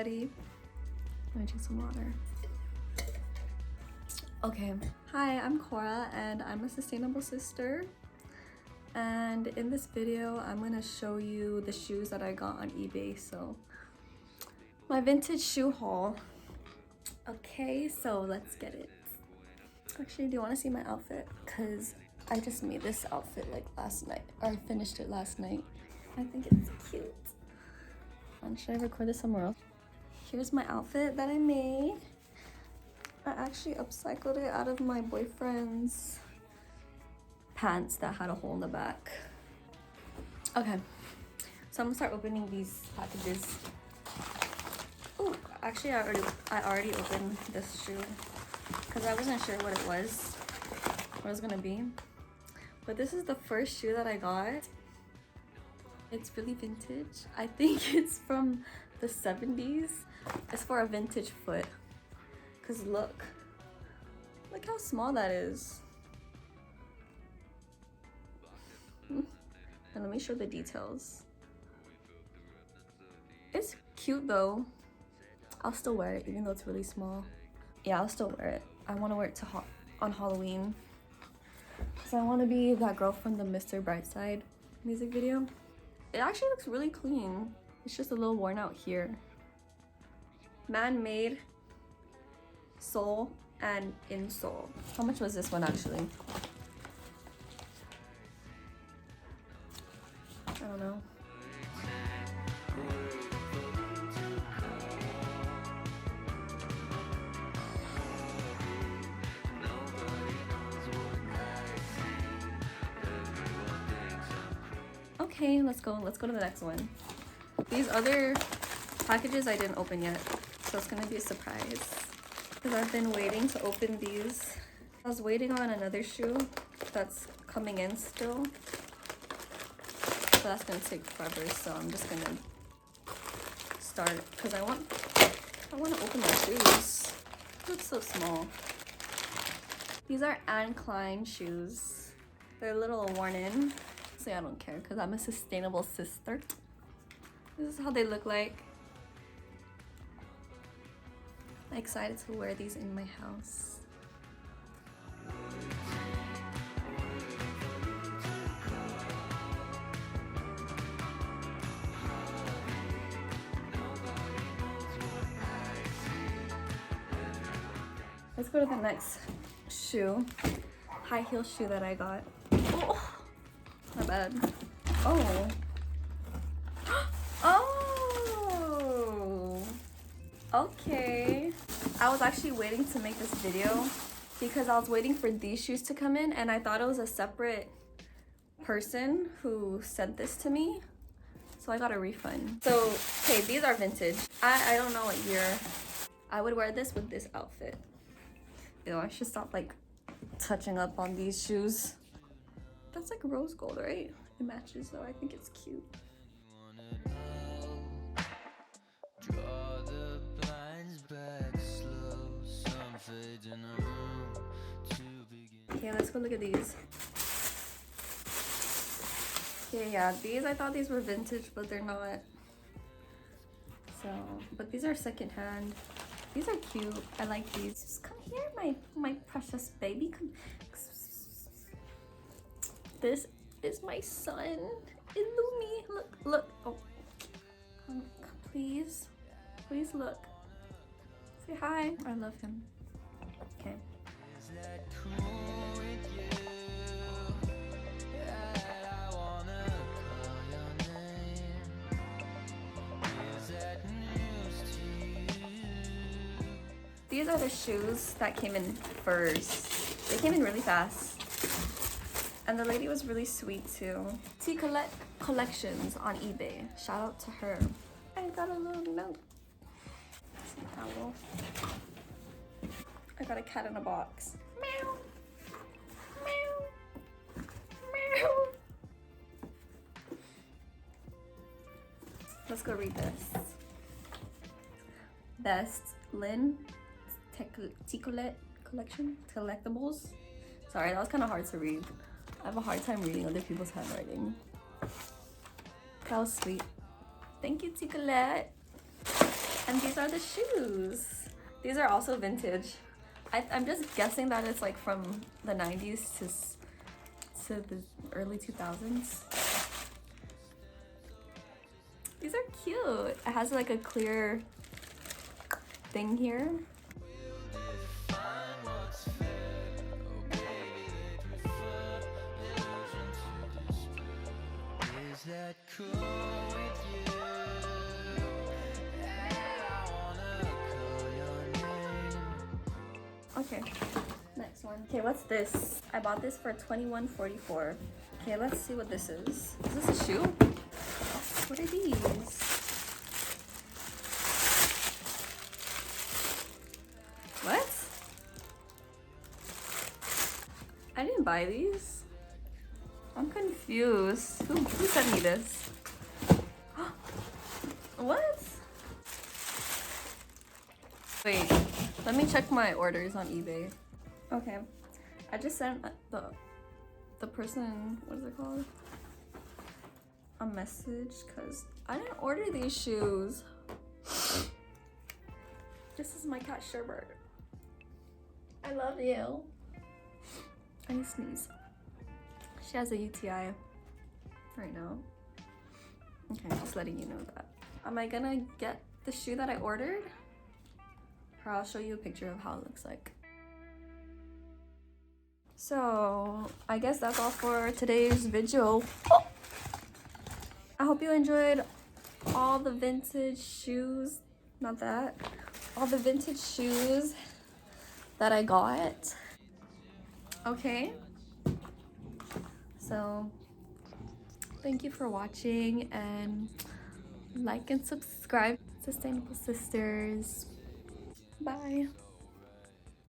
sweaty. Let me drink some water. Okay, hi, I'm Cora and I'm a sustainable sister. And in this video, I'm gonna show you the shoes that I got on eBay. So my vintage shoe haul. Okay, so let's get it. Actually, do you want to see my outfit? Because I just made this outfit like last night, or I finished it last night. I think it's cute. Should I record this somewhere else? Here's my outfit that I made. I actually upcycled it out of my boyfriend's pants that had a hole in the back. Okay, so I'm gonna start opening these packages. Oh, actually I already opened this shoe because I wasn't sure what it was gonna be. But this is the first shoe that I got. It's really vintage. I think it's from the 70s. It's for a vintage foot. Cause look how small that is. And let me show the details. It's cute though. I'll still wear it even though it's really small. Yeah, I'll still wear it. I want to wear it on Halloween. Cause I want to be that girl from the Mr. Brightside music video. It actually looks really clean. It's just a little worn out here. Man-made sole and insole. How much was this one actually? I don't know. Okay, let's go to the next one. These other packages I didn't open yet, so it's gonna be a surprise. Because I've been waiting to open these. I was waiting on another shoe that's coming in still. So that's gonna take forever, so I'm just gonna start because I want to open my shoes. They look so small. These are Anne Klein shoes. They're a little worn in. So I don't care because I'm a sustainable sister. This is how they look like. I'm excited to wear these in my house. Let's go to the next shoe. High heel shoe that I got. Oh, not bad. Oh. Oh. Okay. I was actually waiting to make this video because I was waiting for these shoes to come in and I thought it was a separate person who sent this to me. So I got a refund. So, okay, these are vintage. I don't know what year. I would wear this with this outfit. Ew, I should stop like touching up on these shoes. That's like rose gold, right? It matches though. I think it's cute. Okay, let's go look at these. Okay, yeah, these I thought these were vintage, but they're not. So, but these are secondhand. These are cute. I like these. Just come here, my precious baby. Come. This is my son, Illumi. Look. Oh, come, please look. Say hi. I love him. Okay. These are the shoes that came in first. They came in really fast. And the lady was really sweet too. T Collections on eBay. Shout out to her. I got a little note. Some owl. I got a cat in a box. Meow. Meow. Meow. Let's go read this. Best Lynn T Collection Collectibles. Sorry, that was kind of hard to read. I have a hard time reading other people's handwriting. That was sweet. Thank you, T Colette. And these are the shoes. These are also vintage. I'm just guessing that it's like from the 90s to the early 2000s. These are cute. It has like a clear thing here. Okay, next one. Okay, what's this? I bought this for $21.44. Okay, let's see what this is. Is this a shoe? What are these? What? I didn't buy these. I'm confused. Who sent me this? What? Wait, let me check my orders on eBay. Okay, I just sent the person, what is it called? A message because I didn't order these shoes. This is my cat Sherbert. I love you. I need to sneeze. She has a UTI right now. Okay, I'm just letting you know that. Am I gonna get the shoe that I ordered? Or I'll show you a picture of how it looks like. So I guess that's all for today's video. Oh! I hope you enjoyed all the vintage shoes, not that, all the vintage shoes that I got. Okay, so thank you for watching, and like and subscribe. Sustainable Sisters. Bye.